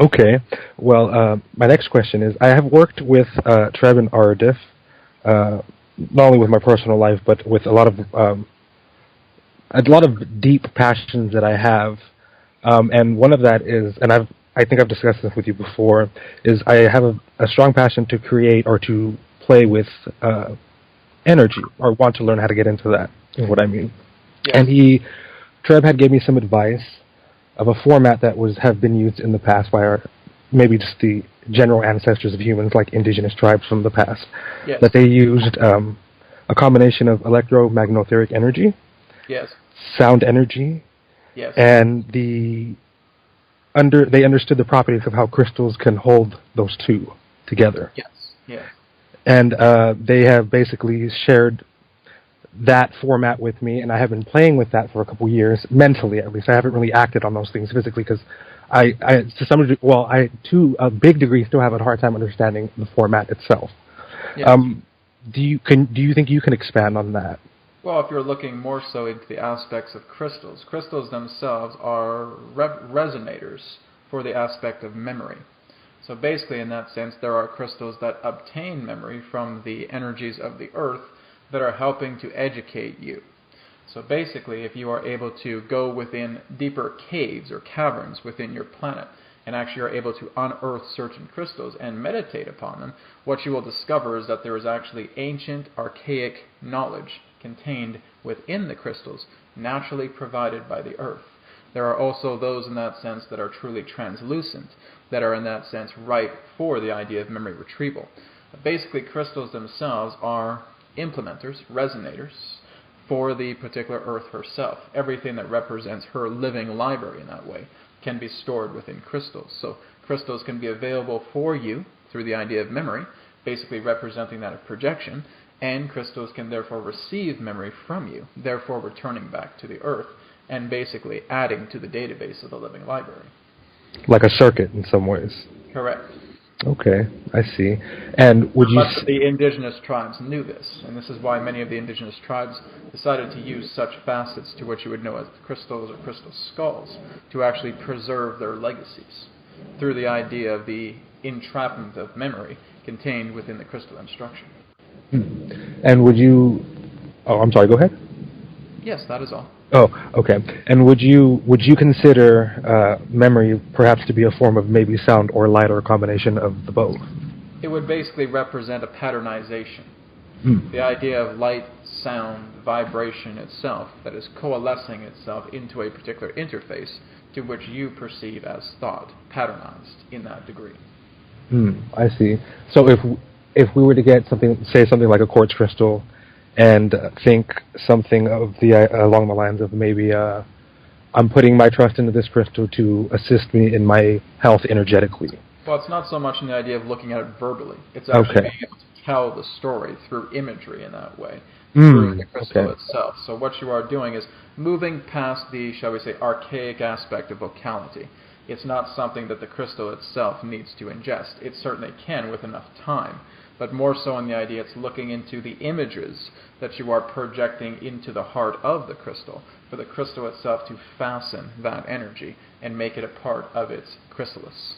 Okay. Well, my next question is: I have worked with Treb and Ardif, not only with my personal life, but with a lot of deep passions that I have, and one of that is, and I think I've discussed this with you before, is I have a strong passion to create or to play with energy, or want to learn how to get into that. Is what I mean. Yes. And Treb had gave me some advice of a format that have been used in the past by maybe just the general ancestors of humans, like indigenous tribes from the past, Yes. that they used a combination of electromagnetic energy, Yes. sound energy, Yes. and they understood the properties of how crystals can hold those two together. Yes. Yes. And they have basically shared that format with me, and I have been playing with that for a couple years, mentally at least. I haven't really acted on those things physically because I to some degree, well, to a big degree, still have a hard time understanding the format itself. Yes. Do you think you can expand on that? Well, if you're looking more so into the aspects of crystals, crystals themselves are resonators for the aspect of memory. So basically, in that sense, there are crystals that obtain memory from the energies of the earth that are helping to educate you. So basically, if you are able to go within deeper caves or caverns within your planet and actually are able to unearth certain crystals and meditate upon them, what you will discover is that there is actually ancient, archaic knowledge contained within the crystals, naturally provided by the earth. There are also those in that sense that are truly translucent, that are in that sense ripe for the idea of memory retrieval. Basically, crystals themselves are implementers, resonators, for the particular earth herself. Everything that represents her living library in that way can be stored within crystals. So crystals can be available for you through the idea of memory, basically representing that of projection, and crystals can therefore receive memory from you, therefore returning back to the earth and basically adding to the database of the living library. Like a circuit in some ways. Correct. Okay, I see. And would you? Much of the indigenous tribes knew this, and this is why many of the indigenous tribes decided to use such facets to what you would know as crystals or crystal skulls to actually preserve their legacies through the idea of the entrapment of memory contained within the crystalline structure. And would you? Oh, I'm sorry. Go ahead. Yes, that is all. Oh, okay. And would you consider memory perhaps to be a form of maybe sound or light or a combination of the both? It would basically represent a patternization. Hmm. The idea of light, sound, vibration itself that is coalescing itself into a particular interface to which you perceive as thought, patternized in that degree. I see. So if we were to get something like a quartz crystal, and think something of along the lines of maybe I'm putting my trust into this crystal to assist me in my health energetically. Well, it's not so much in the idea of looking at it verbally. It's actually being able to tell the story through imagery in that way, through the crystal itself. So what you are doing is moving past the, shall we say, archaic aspect of vocality. It's not something that the crystal itself needs to ingest. It certainly can with enough time, but more so in the idea it's looking into the images that you are projecting into the heart of the crystal, for the crystal itself to fasten that energy and make it a part of its chrysalis.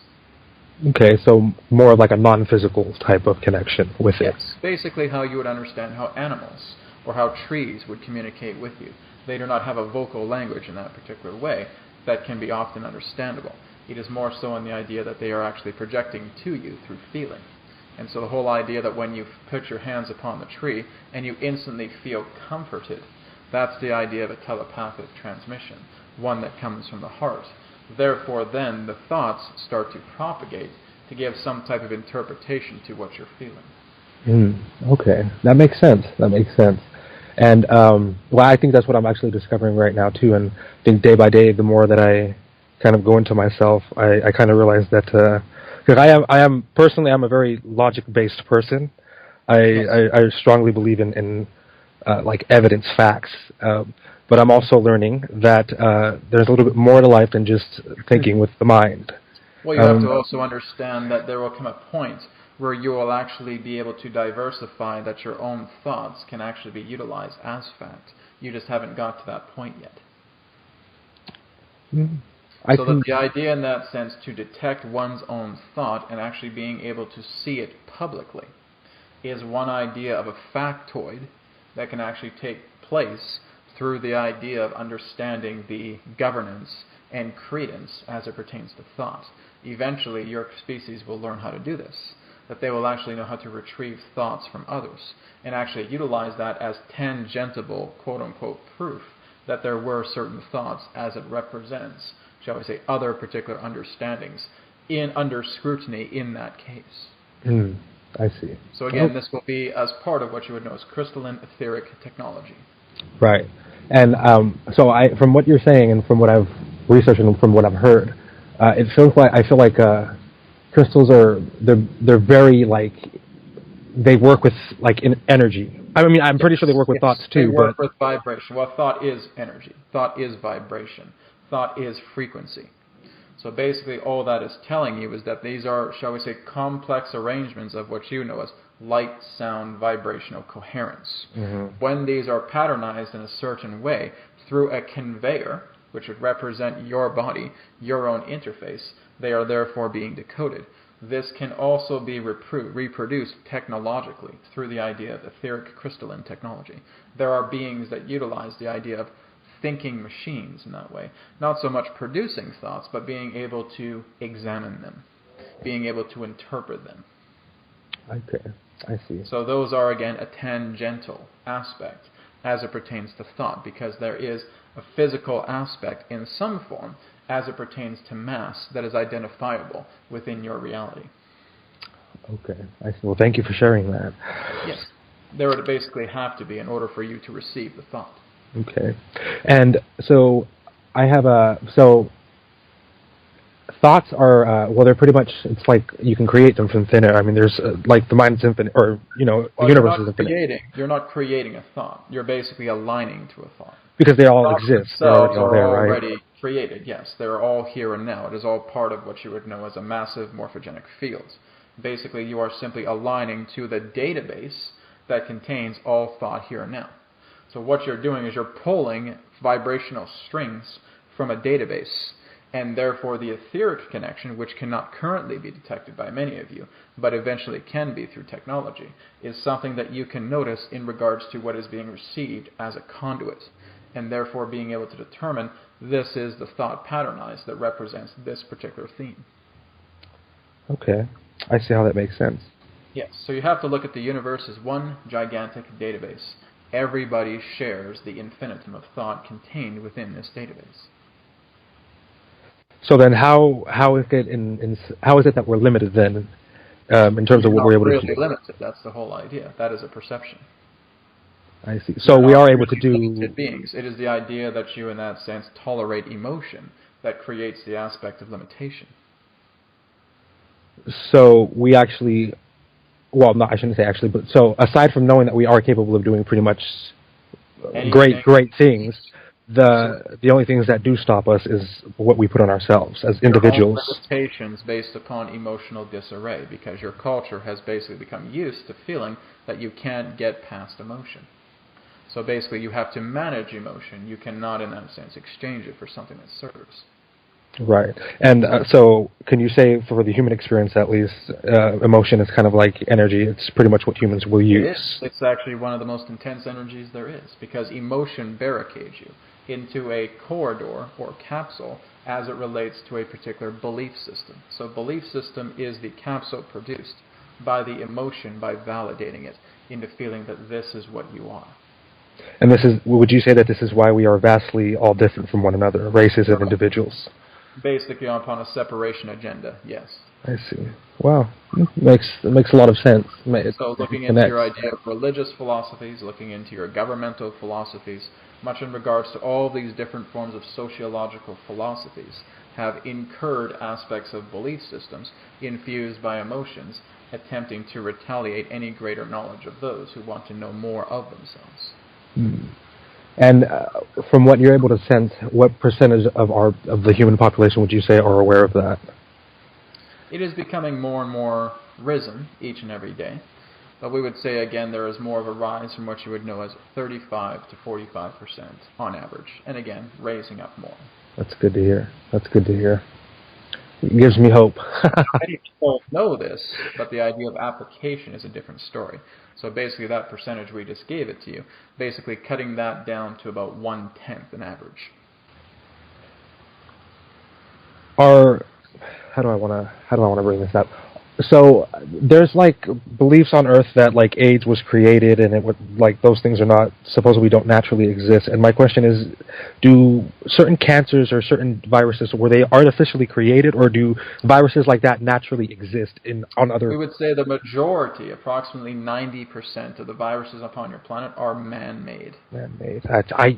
Okay, so more of like a non-physical type of connection with it. Yes, basically how you would understand how animals or how trees would communicate with you. They do not have a vocal language in that particular way that can be often understandable. It is more so in the idea that they are actually projecting to you through feeling. And so the whole idea that when you put your hands upon the tree and you instantly feel comforted, that's the idea of a telepathic transmission, one that comes from the heart. Therefore, then, the thoughts start to propagate to give some type of interpretation to what you're feeling. Okay, that makes sense. And well, I think that's what I'm actually discovering right now too. And I think day by day, the more that I kind of go into myself, I kind of realize that because I am personally, I'm a very logic-based person. I strongly believe in like evidence, facts. But I'm also learning that there's a little bit more to life than just thinking with the mind. Well, you have to also understand that there will come a point where you will actually be able to diversify that your own thoughts can actually be utilized as fact. You just haven't got to that point yet. So that the idea in that sense to detect one's own thought and actually being able to see it publicly is one idea of a factoid that can actually take place through the idea of understanding the governance and credence as it pertains to thought. Eventually, your species will learn how to do this, that they will actually know how to retrieve thoughts from others and actually utilize that as tangential, quote-unquote, proof that there were certain thoughts as it represents, shall we say, other particular understandings under scrutiny in that case. I see. So again, this will be as part of what you would know as crystalline etheric technology. Right. And from what you're saying and from what I've researched and from what I've heard, I feel like crystals they're very like they work with like in energy. I mean, I'm pretty sure they work with thoughts too. They work with vibration. Well, thought is energy. Thought is vibration. Thought is frequency. So basically, all that is telling you is that these are, shall we say, complex arrangements of what you know as light, sound, vibrational coherence. When these are patternized in a certain way through a conveyor, which would represent your body, your own interface, they are therefore being decoded. This can also be reproduced technologically through the idea of etheric crystalline technology. There are beings that utilize the idea of thinking machines in that way. Not so much producing thoughts, but being able to examine them, being able to interpret them. Okay, I see. So those are, again, a tangential aspect as it pertains to thought, because there is a physical aspect in some form as it pertains to mass that is identifiable within your reality. Okay, I see. Well, thank you for sharing that. Yes. There would basically have to be in order for you to receive the thought. Okay. And so I have thoughts are, they're pretty much, it's like you can create them from thin air. I mean, there's like the mind's infinite, or, the universe is infinite. You're not creating a thought. You're basically aligning to a thought. Because they all exist. They're already all there, right? Already created, yes. They're all here and now. It is all part of what you would know as a massive morphogenic field. Basically, you are simply aligning to the database that contains all thought here and now. So what you're doing is you're pulling vibrational strings from a database, and therefore the etheric connection, which cannot currently be detected by many of you, but eventually can be through technology, is something that you can notice in regards to what is being received as a conduit, and therefore being able to determine this is the thought patternized that represents this particular theme. Okay, I see how that makes sense. Yes, so you have to look at the universe as one gigantic database. Everybody shares the infinitum of thought contained within this database. So then, how is it that we're limited then, in terms of what we're able to do? Really limited. That's the whole idea. That is a perception. I see. So we are able to do limited beings. It is the idea that you, in that sense, tolerate emotion that creates the aspect of limitation. So we actually. Well, no, I shouldn't say actually, but so aside from knowing that we are capable of doing pretty much great things, the only things that do stop us is what we put on ourselves as individuals. Your own limitations based upon emotional disarray, because your culture has basically become used to feeling that you can't get past emotion. So basically you have to manage emotion. You cannot, in that sense, exchange it for something that serves. Right. And so can you say, for the human experience at least, emotion is kind of like energy. It's pretty much what humans will use. It is. It's actually one of the most intense energies there is, because emotion barricades you into a corridor or capsule as it relates to a particular belief system. So belief system is the capsule produced by the emotion, by validating it into feeling that this is what you are. And would you say that this is why we are vastly all different from one another, races and individuals? Basically upon a separation agenda, yes. I see. Wow. Makes a lot of sense. So looking into your idea of religious philosophies, looking into your governmental philosophies, much in regards to all these different forms of sociological philosophies, have incurred aspects of belief systems infused by emotions, attempting to retaliate any greater knowledge of those who want to know more of themselves. And from what you're able to sense, what percentage of the human population would you say are aware of that? It is becoming more and more risen each and every day. But we would say, again, there is more of a rise from what you would know as 35 to 45% on average. And again, raising up more. That's good to hear. That's good to hear. It gives me hope. Many people know this, but the idea of application is a different story. So basically that percentage we just gave it to you, basically cutting that down to about 1/10 an average. Are how do I want to bring this up? So there's like beliefs on Earth that like AIDS was created and it would like those things are not supposedly don't naturally exist. And my question is, do certain cancers or certain viruses were they artificially created, or do viruses like that naturally exist in on We other would say the majority, approximately 90% of the viruses upon your planet are man-made. man-made?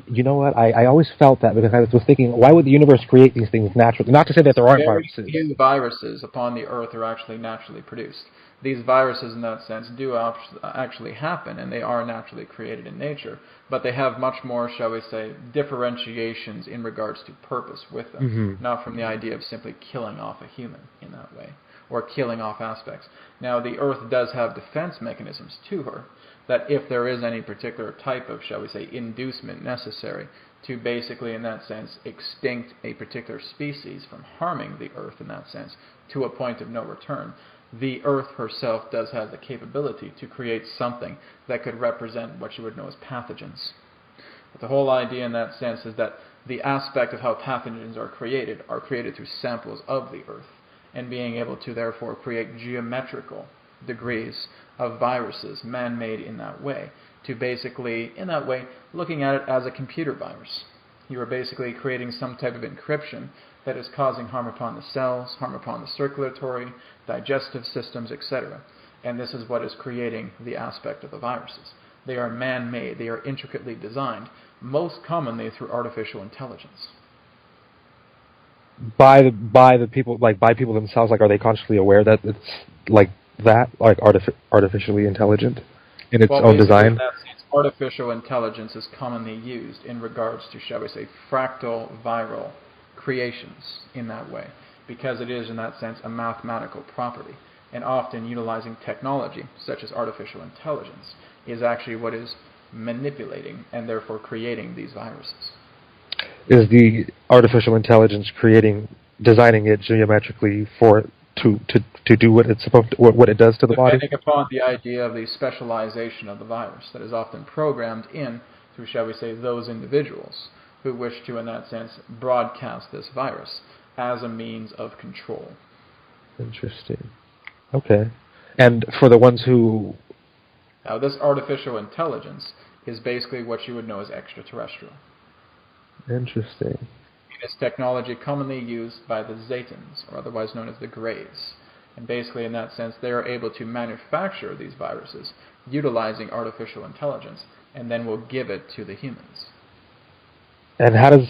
You know what? I always felt that because I was thinking, why would the universe create these things naturally? Not to say that there aren't Very viruses. few viruses upon the Earth are actually naturally produced. These viruses, in that sense, do actually happen, and they are naturally created in nature, but they have much more, shall we say, differentiations in regards to purpose with them, not from the idea of simply killing off a human in that way, or killing off aspects. Now, the Earth does have defense mechanisms to her, that if there is any particular type of, shall we say, inducement necessary to basically, in that sense, extinct a particular species from harming the Earth, in that sense, to a point of no return, the Earth herself does have the capability to create something that could represent what you would know as pathogens. But the whole idea in that sense is that the aspect of how pathogens are created through samples of the Earth, and being able to therefore create geometrical degrees of viruses man-made in that way, to basically, in that way, looking at it as a computer virus. You are basically creating some type of encryption that is causing harm upon the cells, harm upon the circulatory, digestive systems, etc. And this is what is creating the aspect of the viruses. They are man-made, they are intricately designed, most commonly through artificial intelligence. By the people, like by people themselves, like are they consciously aware that it's like that, like artificially intelligent in its Well, own basically, in design? that sense, artificial intelligence is commonly used in regards to, shall we say, fractal viral creations in that way, because it is, in that sense, a mathematical property. And often utilizing technology, such as artificial intelligence, is actually what is manipulating and therefore creating these viruses. Is the artificial intelligence designing it geometrically for it to do what it's supposed to, what it does to the body? Depending upon the idea of the specialization of the virus that is often programmed in through, shall we say, those individuals who wish to, in that sense, broadcast this virus as a means of control. Interesting. Okay. And for the ones who Now, this artificial intelligence is basically what you would know as extraterrestrial. interesting. It is technology commonly used by the Zetans, or otherwise known as the Greys. And basically, in that sense, they are able to manufacture these viruses utilizing artificial intelligence, and then will give it to the humans. And how does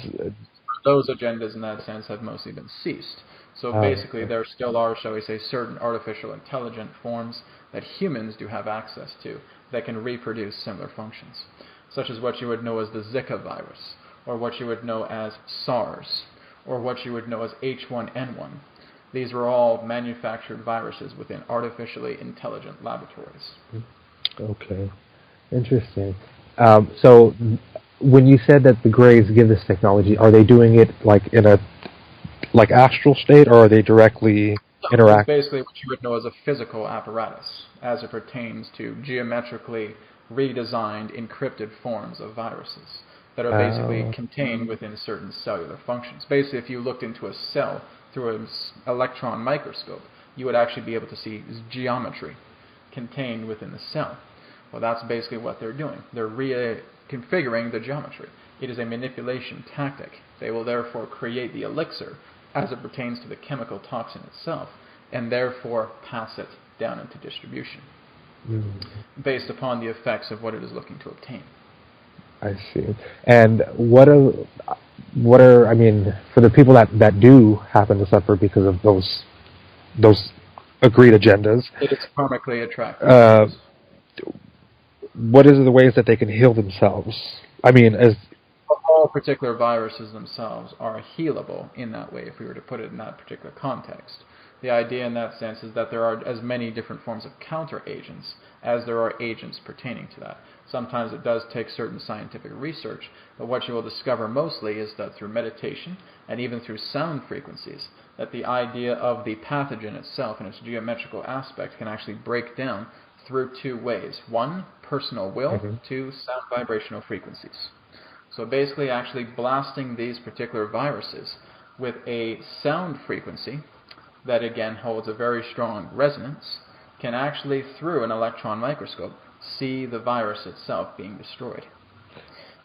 Those agendas, in that sense, have mostly been ceased. So basically, okay. there still are, shall we say, certain artificial intelligent forms that humans do have access to that can reproduce similar functions, such as what you would know as the Zika virus, or what you would know as SARS, or what you would know as H1N1. These were all manufactured viruses within artificially intelligent laboratories. Okay. Interesting. So when you said that the Greys give this technology, are they doing it like in a like astral state, or are they directly So it's interact? basically what you would know as a physical apparatus, as it pertains to geometrically redesigned, encrypted forms of viruses that are basically Oh, contained within certain cellular functions. Basically, if you looked into a cell through an electron microscope, you would actually be able to see geometry contained within the cell. Well, that's basically what they're doing. They're reconfiguring the geometry. It is a manipulation tactic. They will therefore create the elixir as it pertains to the chemical toxin itself, and therefore pass it down into distribution based upon the effects of what it is looking to obtain. I see. And what are I mean for the people that do happen to suffer because of those agreed agendas? It is karmically attracted, Uh, yes. what is the ways that they can heal themselves? I mean, as All particular viruses themselves are healable in that way, if we were to put it in that particular context. The idea in that sense is that there are as many different forms of counter-agents as there are agents pertaining to that. Sometimes it does take certain scientific research, but what you will discover mostly is that through meditation and even through sound frequencies, that the idea of the pathogen itself and its geometrical aspect can actually break down through two ways. One, personal will. Two, sound vibrational frequencies. So basically actually blasting these particular viruses with a sound frequency that again holds a very strong resonance can actually, through an electron microscope, see the virus itself being destroyed.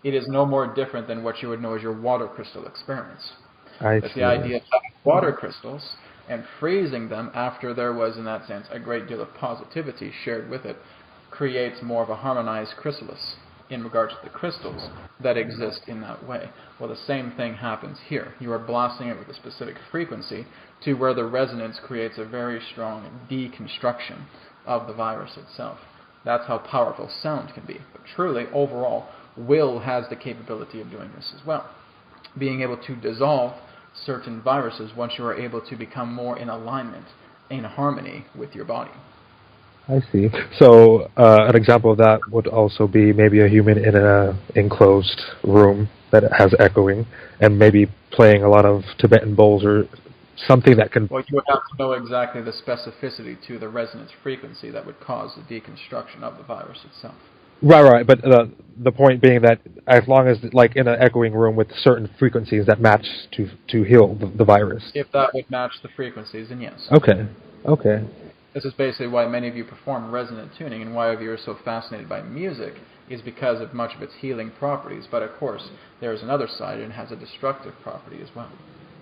It is no more different than what you would know as your water crystal experiments. But the idea of having water crystals and freezing them after there was, in that sense, a great deal of positivity shared with it, creates more of a harmonized chrysalis in regards to the crystals that exist in that way. Well, the same thing happens here. You are blasting it with a specific frequency to where the resonance creates a very strong deconstruction of the virus itself. That's how powerful sound can be. But truly, overall, will has the capability of doing this as well. Being able to dissolve certain viruses once you are able to become more in alignment, in harmony with your body. I see. So an example of that would also be maybe a human in an enclosed room that has echoing and maybe playing a lot of Tibetan bowls or something that can... Well, you would have to know exactly the specificity to the resonance frequency that would cause the deconstruction of the virus itself. Right. But the point being that as long as, like, in an echoing room with certain frequencies that match to heal the virus. If that would match the frequencies, then yes. Okay. This is basically why many of you perform resonant tuning and why you are so fascinated by music is because of much of its healing properties. But of course, there is another side and it has a destructive property as well.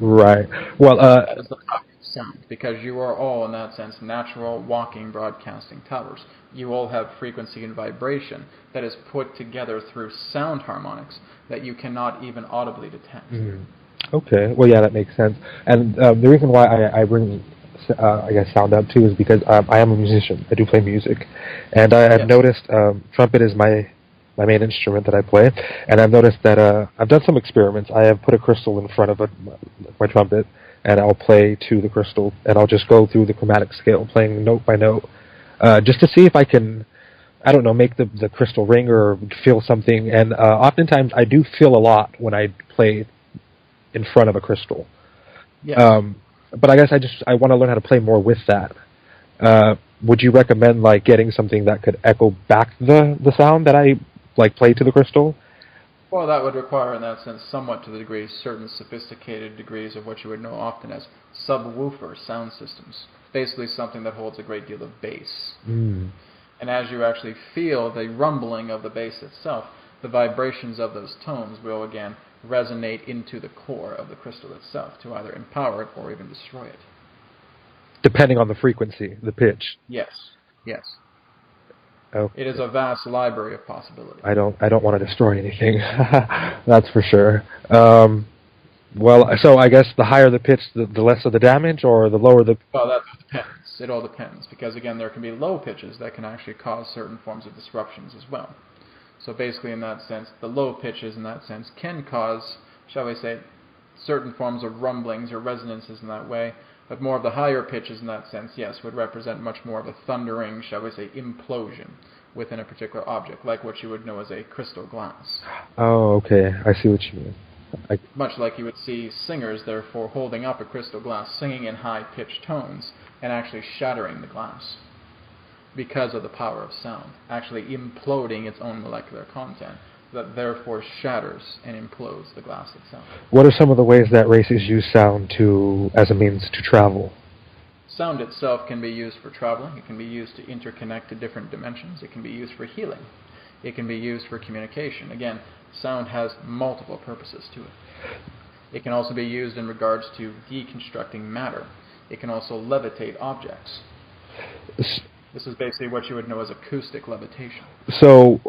Right. Well, that is the property of sound, because you are all, in that sense, natural walking broadcasting towers. You all have frequency and vibration that is put together through sound harmonics that you cannot even audibly detect. Okay. Well, yeah, that makes sense. And the reason why I bring I guess sound up too is because I am a musician. I do play music, and I've noticed trumpet is my main instrument that I play, and I've noticed that I've done some experiments. I have put a crystal in front of my trumpet, and I'll play to the crystal, and I'll just go through the chromatic scale, playing note by note, just to see if I can, I don't know, make the crystal ring or feel something. And oftentimes I do feel a lot when I play in front of a crystal. Yes. But I guess I want to learn how to play more with that. Would you recommend like getting something that could echo back the sound that I like play to the crystal? Well, that would require, in that sense, somewhat to the degree, certain sophisticated degrees of what you would know often as subwoofer sound systems. Basically something that holds a great deal of bass. And as you actually feel the rumbling of the bass itself, the vibrations of those tones will again resonate into the core of the crystal itself to either empower it or even destroy it. Depending on the frequency, the pitch. Yes. Okay. It is a vast library of possibilities. I don't want to destroy anything. That's for sure. Well, so I guess the higher the pitch, the less of the damage, or the lower the... Well, that depends. It all depends, because again, there can be low pitches that can actually cause certain forms of disruptions as well. So basically, in that sense, the low pitches, in that sense, can cause, shall we say, certain forms of rumblings or resonances in that way, but more of the higher pitches, in that sense, yes, would represent much more of a thundering, shall we say, implosion within a particular object, like what you would know as a crystal glass. Oh, okay. I see what you mean. Much like you would see singers, therefore, holding up a crystal glass, singing in high-pitched tones, and actually shattering the glass because of the power of sound, actually imploding its own molecular content, that therefore shatters and implodes the glass itself. What are some of the ways that races use sound as a means to travel? Sound itself can be used for traveling. It can be used to interconnect to different dimensions. It can be used for healing. It can be used for communication. Again, sound has multiple purposes to it. It can also be used in regards to deconstructing matter. It can also levitate objects. This is basically what you would know as acoustic levitation. So,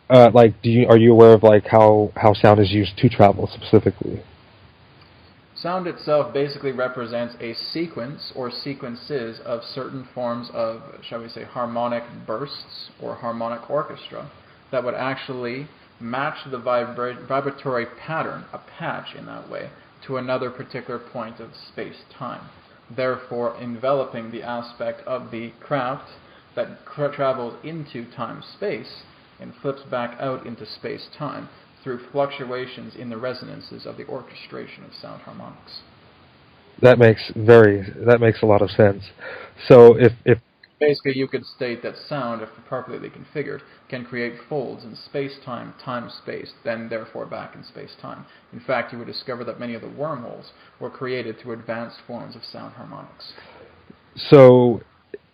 are you aware of like how sound is used to travel specifically? Sound itself basically represents a sequence or sequences of certain forms of, shall we say, harmonic bursts or harmonic orchestra that would actually match the vibratory pattern, a patch in that way, to another particular point of space-time. therefore enveloping the aspect of the craft that travels into time-space and flips back out into space-time through fluctuations in the resonances of the orchestration of sound harmonics. That makes a lot of sense. So if basically you could state that sound, if properly configured, can create folds in space-time, time-space, then therefore back in space-time. In fact, you would discover that many of the wormholes were created through advanced forms of sound harmonics. So,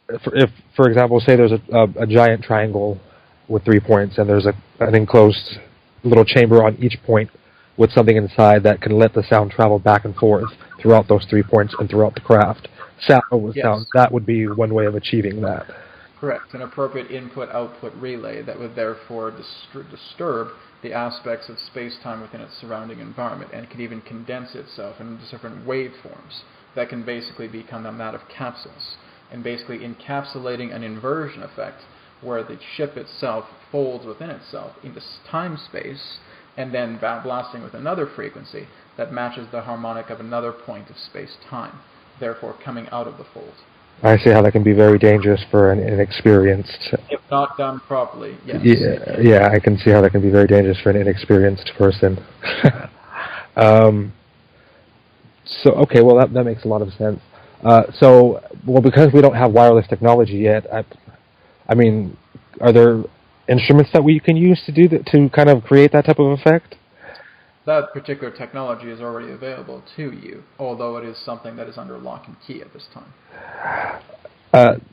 if for example, say there's a giant triangle with 3 points, and there's an enclosed little chamber on each point with something inside that can let the sound travel back and forth throughout those 3 points and throughout the craft. Sound, that would be one way of achieving that. Correct. An appropriate input-output relay that would therefore disturb the aspects of space-time within its surrounding environment, and could even condense itself into different waveforms that can basically become that of capsules, and basically encapsulating an inversion effect where the ship itself folds within itself into time-space, and then blasting with another frequency that matches the harmonic of another point of space-time, therefore coming out of the fold. I see how that can be very dangerous for an inexperienced... If not done properly, yes. Yeah, I can see how that can be very dangerous for an inexperienced person. Okay, well that makes a lot of sense. Because we don't have wireless technology yet, I mean, are there instruments that we can use to do that, to kind of create that type of effect? That particular technology is already available to you, although it is something that is under lock and key at this time.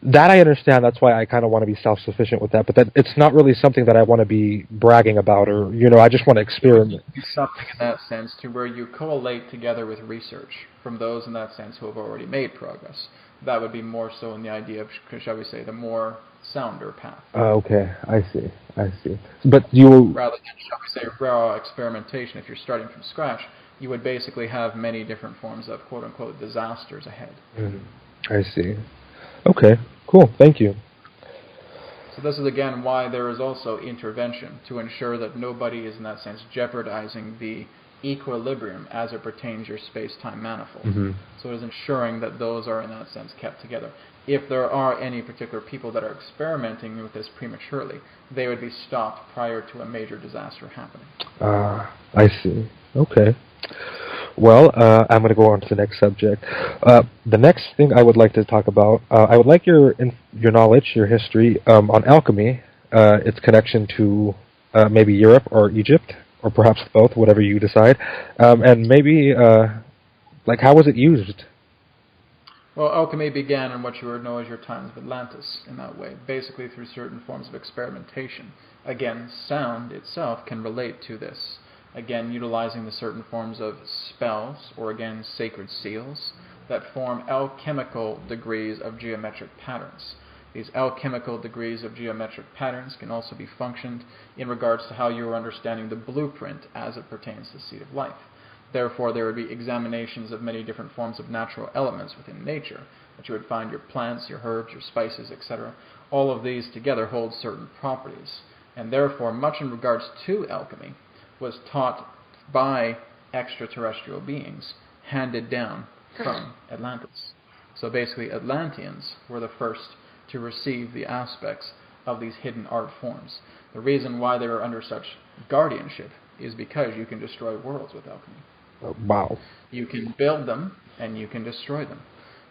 That I understand. That's why I kind of want to be self-sufficient with that. But it's not really something that I want to be bragging about, or I just want to experiment. It's something in that sense to where you collate together with research from those in that sense who have already made progress. That would be more so in the idea of, shall we say, the more sounder path. Okay, I see. But you... Rather than, shall we say, raw experimentation, if you're starting from scratch, you would basically have many different forms of quote-unquote disasters ahead. I see. Okay, cool, thank you. So this is again why there is also intervention, to ensure that nobody is in that sense jeopardizing the equilibrium as it pertains to your space-time manifold. Mm-hmm. So it is ensuring that those are in that sense kept together. If there are any particular people that are experimenting with this prematurely, they would be stopped prior to a major disaster happening. I see. Okay. Well, I'm going to go on to the next subject. The next thing I would like to talk about, I would like your knowledge, your history on alchemy, its connection to maybe Europe or Egypt, or perhaps both, whatever you decide, and maybe how was it used? Well, alchemy began in what you would know as your times of Atlantis in that way, basically through certain forms of experimentation. Again, sound itself can relate to this. Again, utilizing the certain forms of spells, or again, sacred seals, that form alchemical degrees of geometric patterns. These alchemical degrees of geometric patterns can also be functioned in regards to how you are understanding the blueprint as it pertains to the seed of life. Therefore, there would be examinations of many different forms of natural elements within nature, that you would find your plants, your herbs, your spices, etc. All of these together hold certain properties, and therefore much in regards to alchemy was taught by extraterrestrial beings, handed down from Atlantis. So basically, Atlanteans were the first to receive the aspects of these hidden art forms. The reason why they were under such guardianship is because you can destroy worlds with alchemy. Wow. You can build them, and you can destroy them.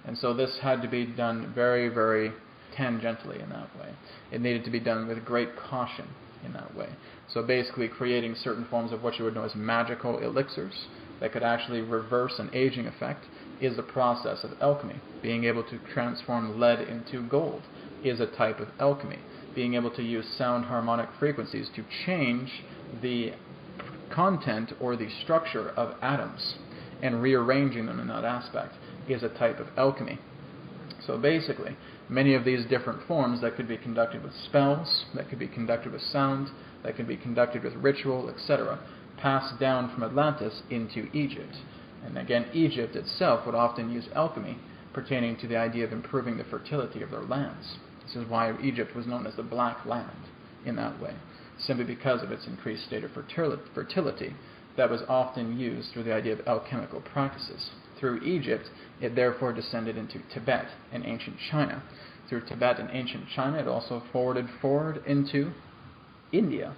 And so this had to be done very, very tangentially in that way. It needed to be done with great caution in that way. So basically creating certain forms of what you would know as magical elixirs that could actually reverse an aging effect is the process of alchemy. Being able to transform lead into gold is a type of alchemy. Being able to use sound harmonic frequencies to change the content or the structure of atoms and rearranging them in that aspect is a type of alchemy. So basically, many of these different forms that could be conducted with spells, that could be conducted with sound, that could be conducted with ritual, etc., passed down from Atlantis into Egypt. And again, Egypt itself would often use alchemy pertaining to the idea of improving the fertility of their lands. This is why Egypt was known as the Black Land in that way, simply because of its increased state of fertility that was often used through the idea of alchemical practices. Through Egypt, it therefore descended into Tibet and ancient China. Through Tibet and ancient China, it also forward into India.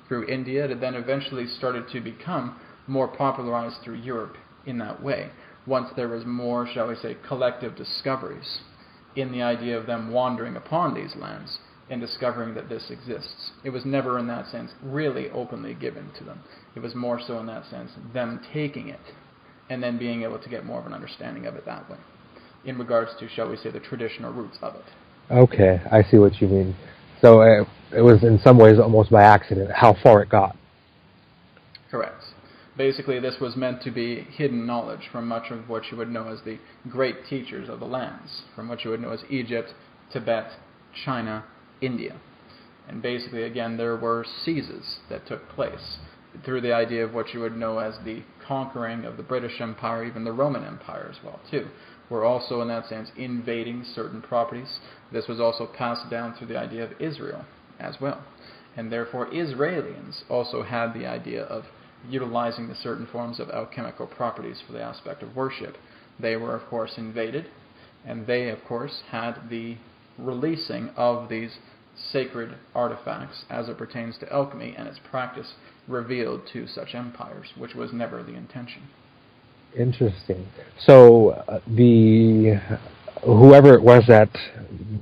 Through India, it then eventually started to become more popularized through Europe in that way, once there was more, shall we say, collective discoveries in the idea of them wandering upon these lands and discovering that this exists. It was never, in that sense, really openly given to them. It was more so, in that sense, them taking it and then being able to get more of an understanding of it that way, in regards to, shall we say, the traditional roots of it. Okay, I see what you mean. So it was in some ways almost by accident how far it got. Correct. Basically, this was meant to be hidden knowledge from much of what you would know as the great teachers of the lands, from what you would know as Egypt, Tibet, China, India. And basically, again, there were seizes that took place through the idea of what you would know as the conquering of the British Empire, even the Roman Empire as well, too. Were also, in that sense, invading certain properties. This was also passed down through the idea of Israel as well. And therefore, Israelians also had the idea of utilizing the certain forms of alchemical properties for the aspect of worship. They were, of course, invaded, and they, of course, had the releasing of these sacred artifacts as it pertains to alchemy and its practice revealed to such empires, which was never the intention. Interesting. So whoever it was that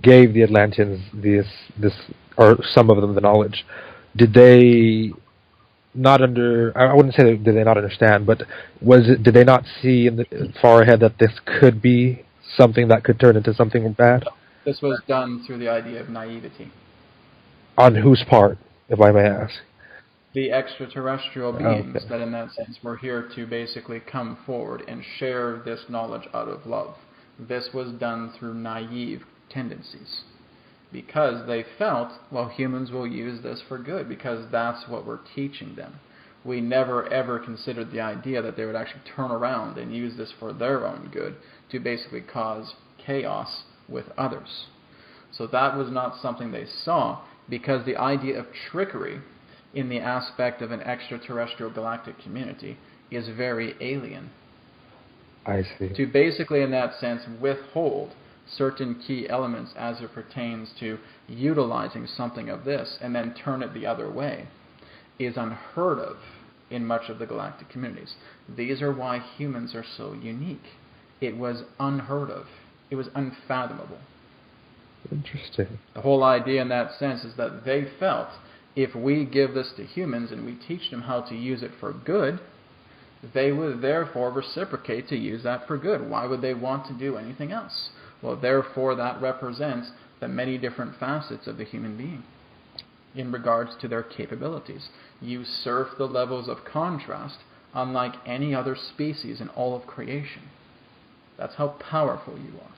gave the Atlanteans this, or some of them, the knowledge, did they not I wouldn't say did they not understand, but did they not see far ahead that this could be something that could turn into something bad? This was done through the idea of naivety. On whose part, if I may ask? The extraterrestrial beings that, in that sense, were here to basically come forward and share this knowledge out of love. This was done through naive tendencies, because they felt, well, humans will use this for good, because that's what we're teaching them. We never ever considered the idea that they would actually turn around and use this for their own good to basically cause chaos with others. So that was not something they saw, because the idea of trickery in the aspect of an extraterrestrial galactic community is very alien. I see. To basically, in that sense, withhold certain key elements as it pertains to utilizing something of this and then turn it the other way is unheard of in much of the galactic communities. These are why humans are so unique. It was unheard of. It was unfathomable. Interesting. The whole idea in that sense is that they felt if we give this to humans and we teach them how to use it for good, they would therefore reciprocate to use that for good. Why would they want to do anything else? Well, therefore, that represents the many different facets of the human being in regards to their capabilities. You surf the levels of contrast unlike any other species in all of creation. That's how powerful you are.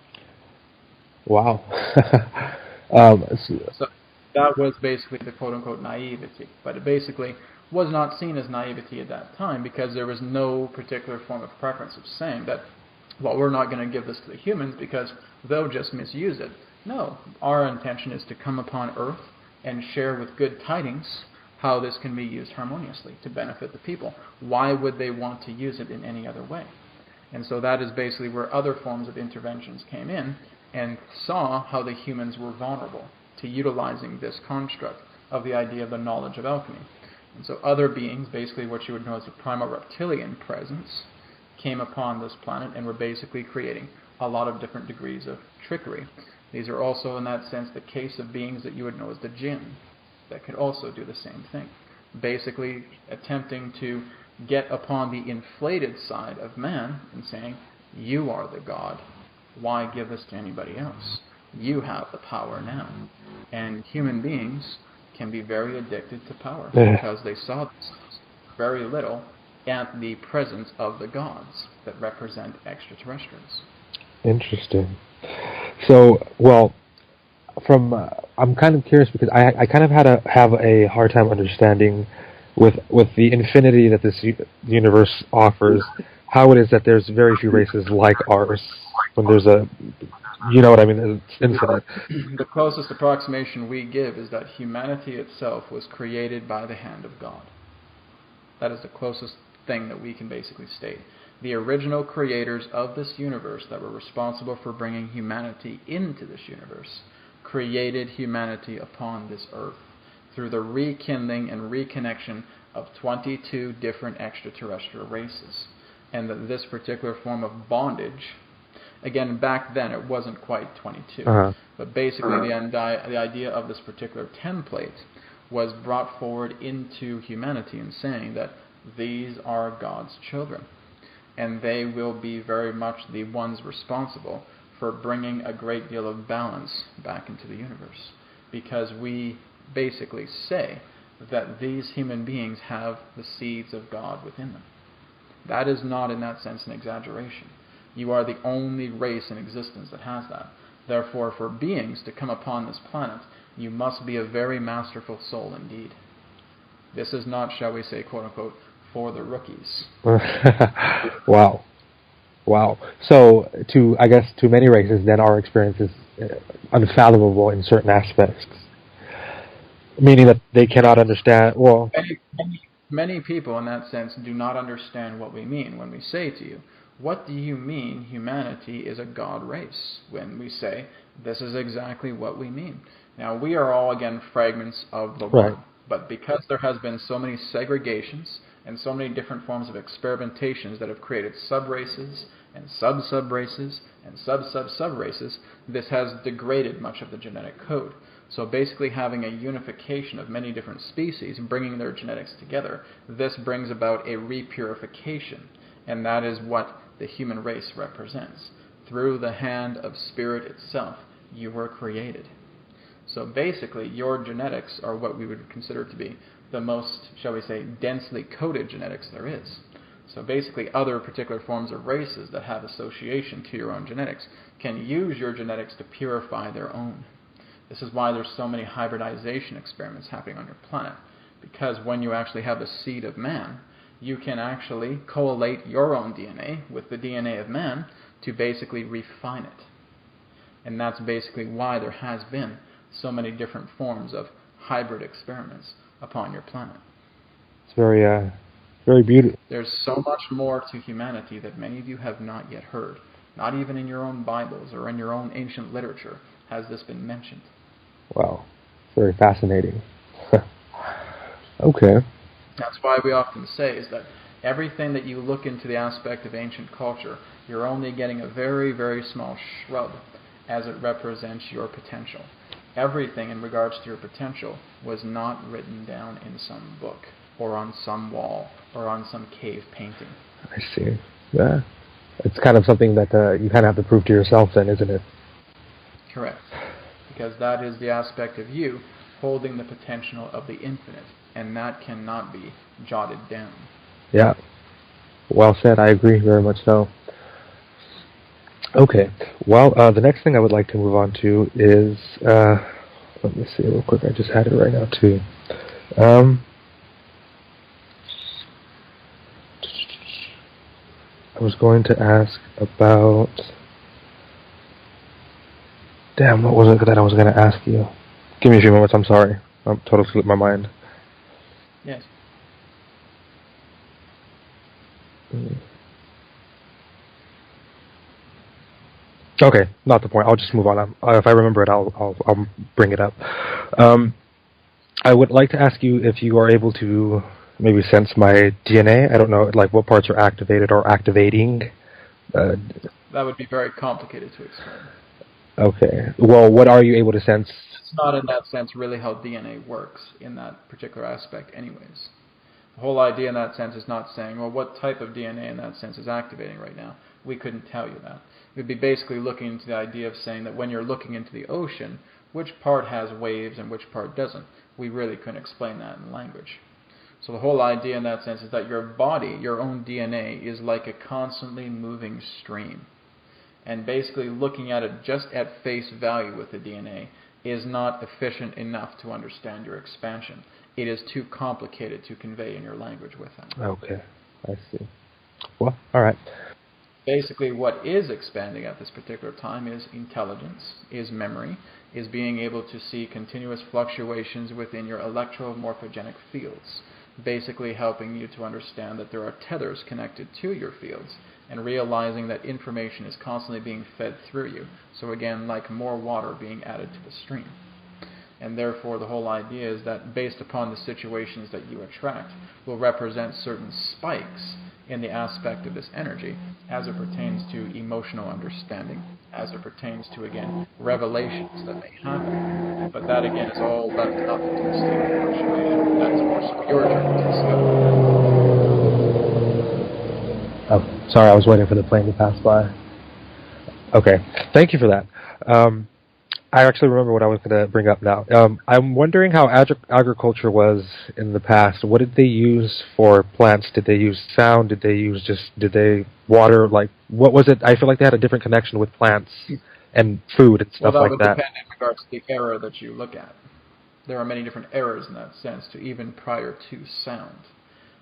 Wow. So that was basically the quote-unquote naivety. But it basically was not seen as naivety at that time, because there was no particular form of preference of saying that, well, we're not going to give this to the humans because they'll just misuse it. No, our intention is to come upon Earth and share with good tidings how this can be used harmoniously to benefit the people. Why would they want to use it in any other way? And so that is basically where other forms of interventions came in and saw how the humans were vulnerable to utilizing this construct of the idea of the knowledge of alchemy. And so other beings, basically what you would know as the primal reptilian presence, came upon this planet and were basically creating a lot of different degrees of trickery. These are also, in that sense, the case of beings that you would know as the jinn, that could also do the same thing. Basically attempting to get upon the inflated side of man and saying, you are the god. Why give this to anybody else? You have the power now. And human beings can be very addicted to power because they saw very little at the presence of the gods that represent extraterrestrials. Interesting. So, well, I'm kind of curious because I kind of have a hard time understanding with the infinity that this universe offers, how it is that there's very few races like ours when there's you know what I mean, it's infinite. The closest approximation we give is that humanity itself was created by the hand of God. That is the closest thing that we can basically state. the original creators of this universe that were responsible for bringing humanity into this universe, created humanity upon this earth through the rekindling and reconnection of 22 different extraterrestrial races. And that this particular form of bondage, again, back then it wasn't quite 22, but basically the idea of this particular template was brought forward into humanity in saying that these are God's children, and they will be very much the ones responsible for bringing a great deal of balance back into the universe, because we basically say that these human beings have the seeds of God within them. That is not, in that sense, an exaggeration. You are the only race in existence that has that. Therefore, for beings to come upon this planet, you must be a very masterful soul indeed. This is not, shall we say, quote-unquote, for the rookies. Wow. So, I guess to many races, then our experience is unfathomable in certain aspects. Meaning that they cannot understand, well... Many people, in that sense, do not understand what we mean when we say to you, what do you mean humanity is a God race? When we say, this is exactly what we mean. Now, we are all, again, fragments of the one. But because there has been so many segregations and so many different forms of experimentations that have created sub-races and sub-sub-races and sub-sub-sub-races, this has degraded much of the genetic code. So basically having a unification of many different species and bringing their genetics together, this brings about a repurification. And that is what the human race represents. Through the hand of Spirit itself, you were created. So basically, your genetics are what we would consider to be the most, shall we say, densely coded genetics there is. So basically, other particular forms of races that have association to your own genetics can use your genetics to purify their own. This is why there's so many hybridization experiments happening on your planet. Because when you actually have the seed of man, you can actually collate your own DNA with the DNA of man to basically refine it. And that's basically why there has been so many different forms of hybrid experiments upon your planet. It's very, very beautiful. There's so much more to humanity that many of you have not yet heard. Not even in your own Bibles or in your own ancient literature has this been mentioned. Wow. Very fascinating. Okay. That's why we often say is that everything that you look into the aspect of ancient culture, you're only getting a very, very small shrub as it represents your potential. Everything in regards to your potential was not written down in some book or on some wall or on some cave painting. I see. Yeah. It's kind of something that you kind of have to prove to yourself then, isn't it? Correct. Because that is the aspect of you holding the potential of the infinite, and that cannot be jotted down. Yeah. Well said. I agree very much so. Okay. Well, the next thing I would like to move on to is, let me see real quick. I just had it right now too. I was going to ask about. Damn, what was it that I was going to ask you? Give me a few moments. I'm sorry. I'm totally slipped my mind. Yes. Okay, not the point. I'll just move on. If I remember it, I'll bring it up. I would like to ask you if you are able to maybe sense my DNA. I don't know, like what parts are activated or activating. That would be very complicated to explain. Okay. Well, what are you able to sense? It's not in that sense really how DNA works in that particular aspect anyways. The whole idea in that sense is not saying, well, what type of DNA in that sense is activating right now. We couldn't tell you that. We'd be basically looking into the idea of saying that when you're looking into the ocean, which part has waves and which part doesn't. We really couldn't explain that in language. So the whole idea in that sense is that your body, your own DNA, is like a constantly moving stream. And basically looking at it just at face value with the DNA is not efficient enough to understand your expansion. It is too complicated to convey in your language with them. Okay, I see. Well, all right. Basically, what is expanding at this particular time is intelligence, is memory, is being able to see continuous fluctuations within your electromorphogenic fields. basically helping you to understand that there are tethers connected to your fields, and realizing that information is constantly being fed through you. So again, like more water being added to the stream. And therefore the whole idea is that based upon the situations that you attract will represent certain spikes in the aspect of this energy as it pertains to emotional understanding, as it pertains to, again, revelations that may happen. But that, again, is all left up to the state of fluctuation. That is more so your journey to discover. Oh, sorry, I was waiting for the plane to pass by. Okay, thank you for that. I actually remember what I was going to bring up now. I'm wondering how agriculture was in the past. What did they use for plants? Did they use sound? Did they water? Like, what was it? I feel like they had a different connection with plants and food and stuff like that. Well, that would depend in regards to the era that you look at. There are many different eras in that sense, to even prior to sound.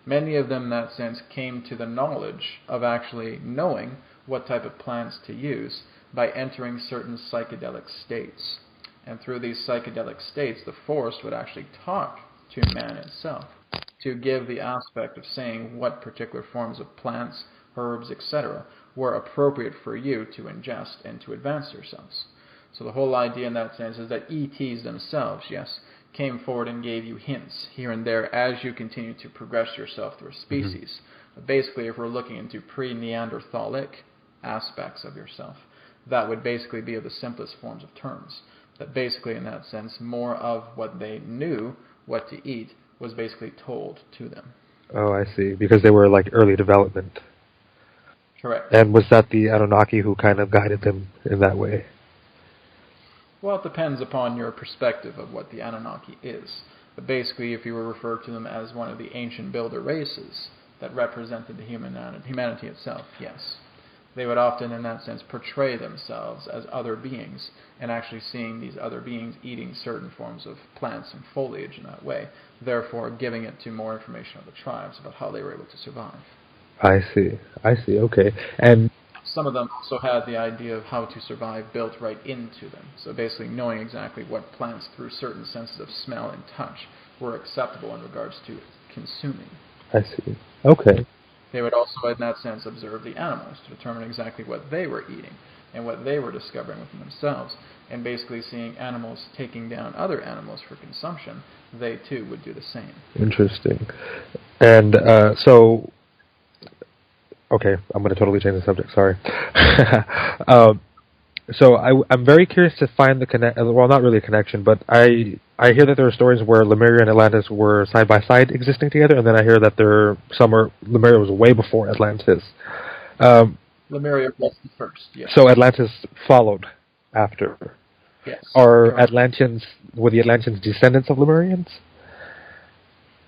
Many of them, in that sense, came to the knowledge of actually knowing what type of plants to use by entering certain psychedelic states. And through these psychedelic states, the forest would actually talk to man itself to give the aspect of saying what particular forms of plants, herbs, etc. were appropriate for you to ingest and to advance yourselves. So the whole idea in that sense is that ETs themselves, yes, came forward and gave you hints here and there as you continue to progress yourself through a species. Mm-hmm. But basically, if we're looking into pre-Neanderthalic aspects of yourself, that would basically be of the simplest forms of terms. That basically, in that sense, more of what they knew what to eat was basically told to them. Oh, I see. Because they were like early development. Correct. And was that the Anunnaki who kind of guided them in that way? Well, it depends upon your perspective of what the Anunnaki is. But basically, if you were referred to them as one of the ancient builder races that represented the humanity itself, yes. They would often, in that sense, portray themselves as other beings, and actually seeing these other beings eating certain forms of plants and foliage in that way, therefore giving it to more information of the tribes about how they were able to survive. I see, okay. And some of them also had the idea of how to survive built right into them. So basically knowing exactly what plants, through certain senses of smell and touch, were acceptable in regards to consuming. I see, okay. They would also, in that sense, observe the animals to determine exactly what they were eating and what they were discovering within themselves. And basically seeing animals taking down other animals for consumption, they too would do the same. Interesting. And so, okay, I'm going to totally change the subject, sorry. So I'm very curious to find the well, not really a connection, but I hear that there are stories where Lemuria and Atlantis were side by side existing together, and then I hear that Lemuria was way before Atlantis. Lemuria was the first, yes. So Atlantis followed after. Yes. Were the Atlanteans descendants of Lemurians?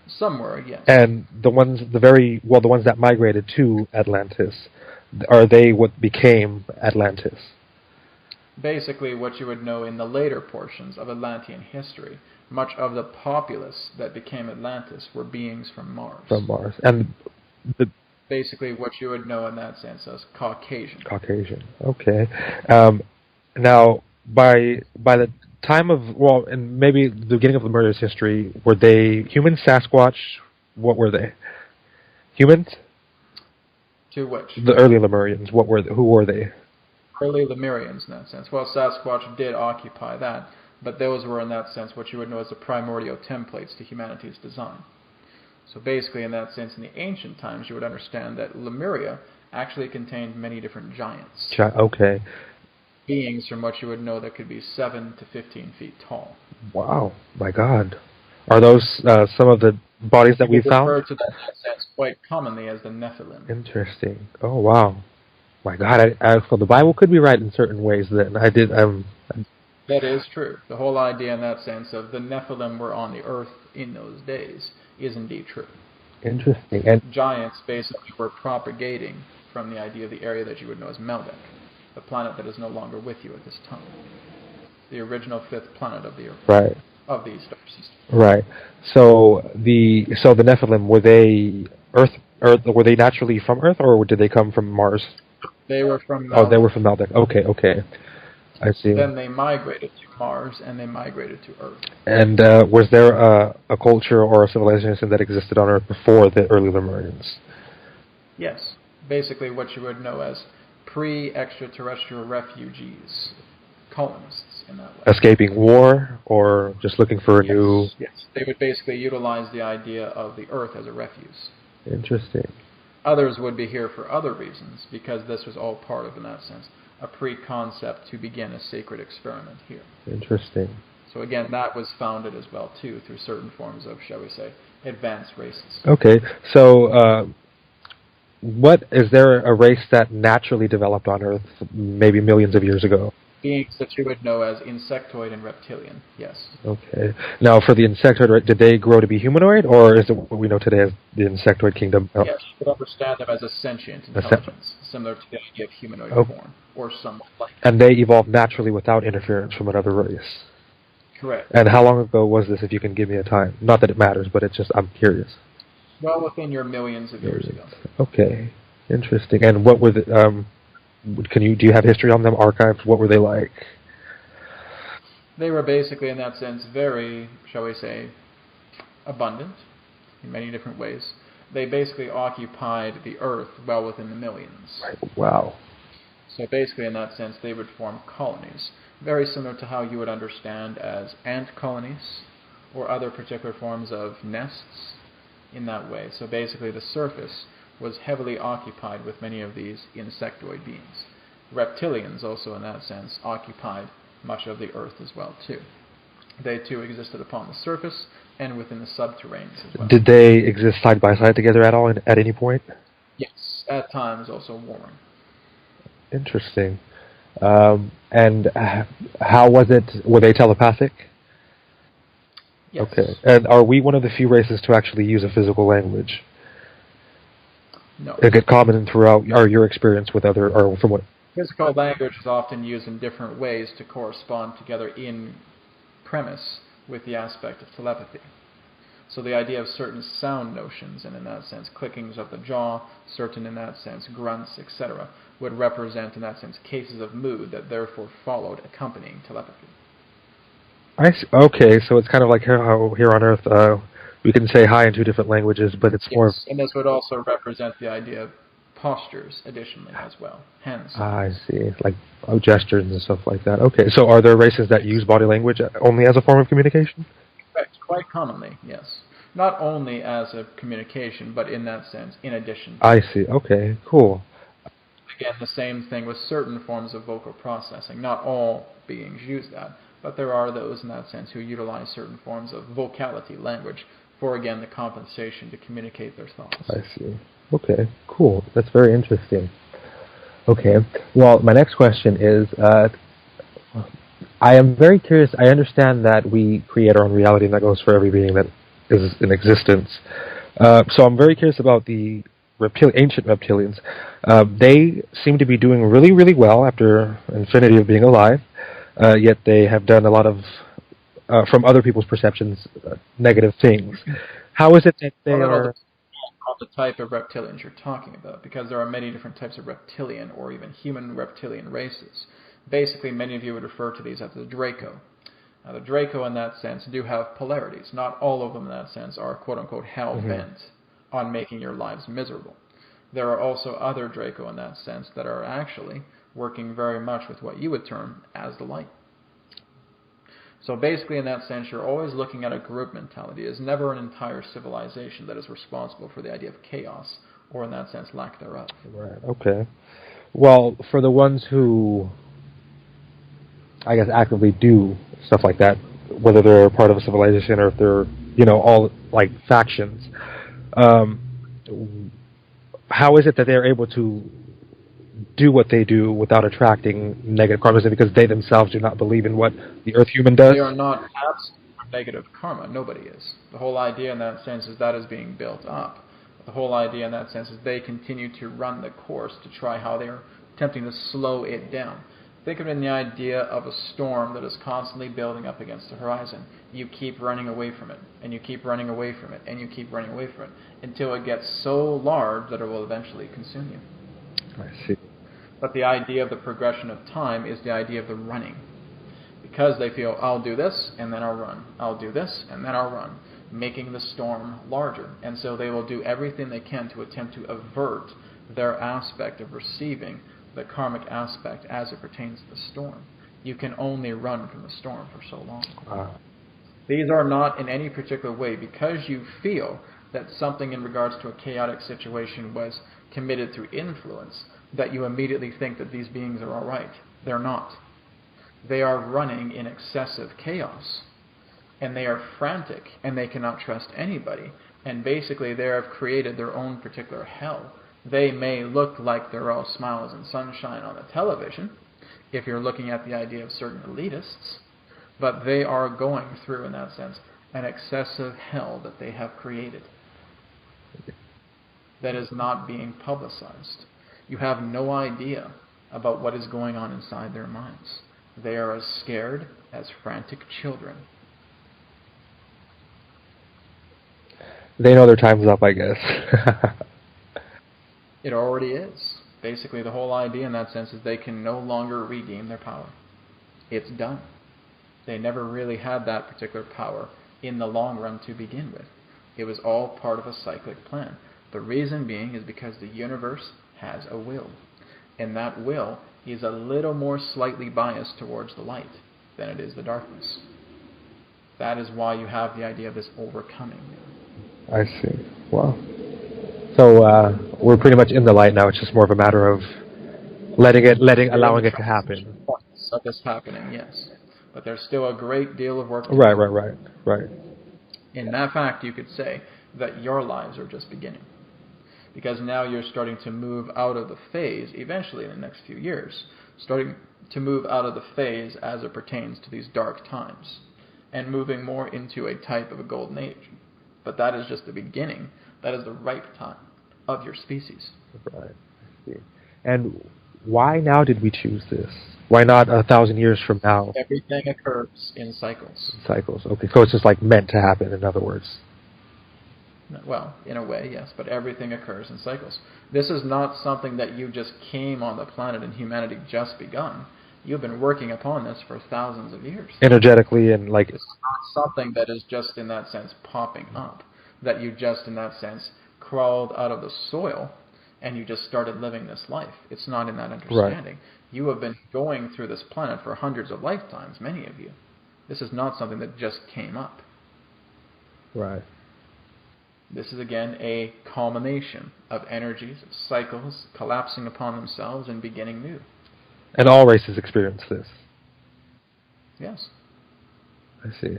Some were, yes. And the ones that migrated to Atlantis, are they what became Atlantis? Basically, what you would know in the later portions of Atlantean history, much of the populace that became Atlantis were beings from Mars. From Mars. And basically what you would know in that sense as Caucasian. Caucasian, okay. Now, by the time of, and maybe the beginning of Lemuria's history, were they humans, Sasquatch? What were they? Humans? To which? The early Lemurians. Who were they? Early Lemurians, in that sense. Well, Sasquatch did occupy that, but those were, in that sense, what you would know as the primordial templates to humanity's design. So basically, in that sense, in the ancient times, you would understand that Lemuria actually contained many different giants. Okay. Beings from what you would know that could be 7 to 15 feet tall. Wow, my God. Are those some of the bodies that we found? We refer to that, in that sense, quite commonly as the Nephilim. Interesting. Oh, wow. My God, so the Bible could be right in certain ways then. That is true. The whole idea in that sense of the Nephilim were on the earth in those days is indeed true. Interesting. And giants basically were propagating from the idea of the area that you would know as Meldic, the planet that is no longer with you at this time. The original fifth planet of the Earth. Right. Of the star system. Right. So the Nephilim, were they Earth? Were they naturally from Earth, or did they come from Mars? They were from Meldic. Oh, they were from Meldic. Okay. I see. Then they migrated to Mars and they migrated to Earth. And was there a culture or a civilization that existed on Earth before the early Lemurians? Yes, basically what you would know as pre-extraterrestrial refugees, colonists in that way. Escaping war or just looking for a new... Yes. They would basically utilize the idea of the Earth as a refuse. Interesting. Others would be here for other reasons, because this was all part of, in that sense, a pre-concept to begin a sacred experiment here. Interesting. So again, that was founded as well, too, through certain forms of, shall we say, advanced races. Okay, so what is there a race that naturally developed on Earth maybe millions of years ago? Beings that you would know as insectoid and reptilian, yes. Okay. Now, for the insectoid, did they grow to be humanoid, or is it what we know today as the insectoid kingdom? Yes, you could understand them as a sentient intelligence, similar to the idea of humanoid form, or somewhat like. And they evolved naturally without interference from another race? Correct. And how long ago was this, if you can give me a time? Not that it matters, but it's just, I'm curious. Well, within your millions of years ago. Okay. Interesting. And what were the... do you have history on them, archives? What were they like? They were basically, in that sense, very, shall we say, abundant in many different ways. They basically occupied the Earth well within the millions. Right. Wow. So basically, in that sense, they would form colonies, very similar to how you would understand as ant colonies or other particular forms of nests in that way. So basically, the surface was heavily occupied with many of these insectoid beings. Reptilians also, in that sense, occupied much of the Earth as well, too. They, too, existed upon the surface and within the subterraneans as well. Did they exist side by side together at all, at any point? Yes, at times also warring. Interesting. And how was it? Were they telepathic? Yes. Okay. And are we one of the few races to actually use a physical language? No. Is it common throughout your experience with other, or from what? Physical language is often used in different ways to correspond together in premise with the aspect of telepathy. So the idea of certain sound notions, and in that sense clickings of the jaw, certain in that sense grunts, etc., would represent in that sense cases of mood that therefore followed accompanying telepathy. Okay, so it's kind of like how here on Earth we can say hi in two different languages, but it's more... Yes, and this would also represent the idea of postures additionally as well. Hands. I see, like gestures and stuff like that. Okay, so are there races that use body language only as a form of communication? Correct, quite commonly, yes. Not only as a communication, but in that sense, in addition. I see, okay, cool. Again, the same thing with certain forms of vocal processing. Not all beings use that, but there are those in that sense who utilize certain forms of vocality, language, for again the compensation to communicate their thoughts. I see. Okay, cool. That's very interesting. Okay, well, my next question is, I am very curious. I understand that we create our own reality, and that goes for every being that is in existence. So I'm very curious about the ancient reptilians. They seem to be doing really, really well after infinity of being alive, yet they have done a lot of, from other people's perceptions, negative things. How is it that they are... On the type of reptilians you're talking about, because there are many different types of reptilian or even human reptilian races. Basically, many of you would refer to these as the Draco. Now, the Draco, in that sense, do have polarities. Not all of them, in that sense, are quote-unquote hell-bent on making your lives miserable. There are also other Draco, in that sense, that are actually working very much with what you would term as the light. So basically, in that sense, you're always looking at a group mentality. It is never an entire civilization that is responsible for the idea of chaos, or in that sense, lack thereof. Right, okay. Well, for the ones who, I guess, actively do stuff like that, whether they're part of a civilization or if they're, all like factions, how is it that they're able to do what they do without attracting negative karma? Is it because they themselves do not believe in what the Earth human does? They are not absent from negative karma. Nobody is. The whole idea in that sense is that is being built up. The whole idea in that sense is they continue to run the course to try how they're attempting to slow it down. Think of it in the idea of a storm that is constantly building up against the horizon. You keep running away from it, and you keep running away from it, and you keep running away from it, until it gets so large that it will eventually consume you. I see. But the idea of the progression of time is the idea of the running. Because they feel, I'll do this, and then I'll run. I'll do this, and then I'll run, making the storm larger. And so they will do everything they can to attempt to avert their aspect of receiving the karmic aspect as it pertains to the storm. You can only run from the storm for so long. These are not in any particular way, because you feel that something in regards to a chaotic situation was committed through influence, that you immediately think that these beings are all right. They're not. They are running in excessive chaos, and they are frantic, and they cannot trust anybody, and basically they have created their own particular hell. They may look like they're all smiles and sunshine on the television, if you're looking at the idea of certain elitists, but they are going through, in that sense, an excessive hell that they have created that is not being publicized. You have no idea about what is going on inside their minds. They are as scared as frantic children. They know their time's up, I guess. It already is. Basically, the whole idea in that sense is they can no longer redeem their power. It's done. They never really had that particular power in the long run to begin with. It was all part of a cyclic plan. The reason being is because the universe has a will. And that will is a little more slightly biased towards the light than it is the darkness. That is why you have the idea of this overcoming. I see. Wow. So we're pretty much in the light now. It's just more of a matter of allowing it to happen. Of this happening, yes. But there's still a great deal of work to do. Right. In that fact, you could say that your lives are just beginning. Because now you're starting to move out of the phase, eventually in the next few years, starting to move out of the phase as it pertains to these dark times, and moving more into a type of a golden age. But that is just the beginning. That is the ripe time of your species. Right. I see. And why now did we choose this? Why not 1,000 years from now? Everything occurs in cycles. Cycles. Okay, so it's just like meant to happen, in other words. Well, in a way, yes, but everything occurs in cycles. This is not something that you just came on the planet and humanity just begun. You've been working upon this for thousands of years. Energetically and like... It's not something that is just in that sense popping up, that you just in that sense crawled out of the soil and you just started living this life. It's not in that understanding. Right. You have been going through this planet for hundreds of lifetimes, many of you. This is not something that just came up. Right. This is, again, a culmination of energies, of cycles, collapsing upon themselves and beginning new. And all races experience this. Yes. I see.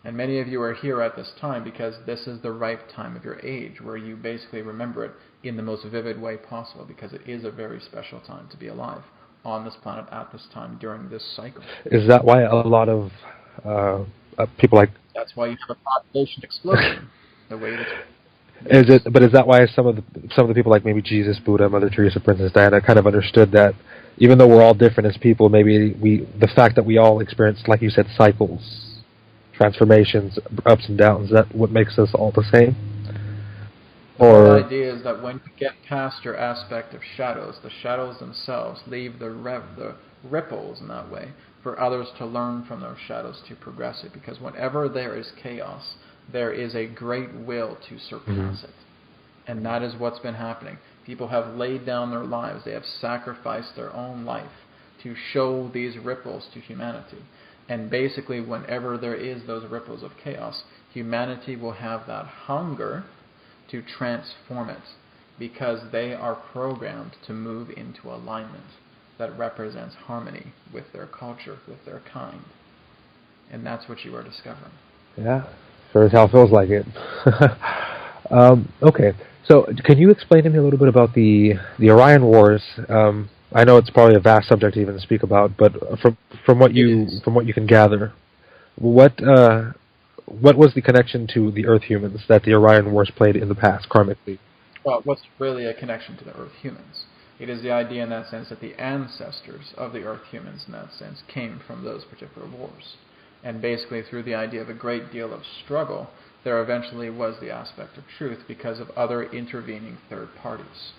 And many of you are here at this time because this is the ripe time of your age, where you basically remember it in the most vivid way possible, because it is a very special time to be alive on this planet at this time during this cycle. Is that why a lot of people like... That's why you have a population explosion. The way that... Is that why some of the people like maybe Jesus, Buddha, Mother Teresa, Princess Diana kind of understood that even though we're all different as people, maybe the fact that we all experience, like you said, cycles, transformations, ups and downs, is that what makes us all the same? The idea is that when you get past your aspect of shadows, the shadows themselves leave the ripples in that way for others to learn from those shadows to progress it. Because whenever there is chaos, there is a great will to surpass it. And that is what's been happening. People have laid down their lives. They have sacrificed their own life to show these ripples to humanity. And basically, whenever there is those ripples of chaos, humanity will have that hunger to transform it, because they are programmed to move into alignment that represents harmony with their culture, with their kind. And that's what you are discovering. Yeah, sure as hell feels like it. Okay, so can you explain to me a little bit about the Orion Wars? I know it's probably a vast subject to even speak about, but from what you can gather, what was the connection to the Earth humans that the Orion Wars played in the past, karmically? Well, what's really a connection to the Earth humans? It is the idea in that sense that the ancestors of the Earth humans in that sense came from those particular wars. And basically through the idea of a great deal of struggle, there eventually was the aspect of truth because of other intervening third parties.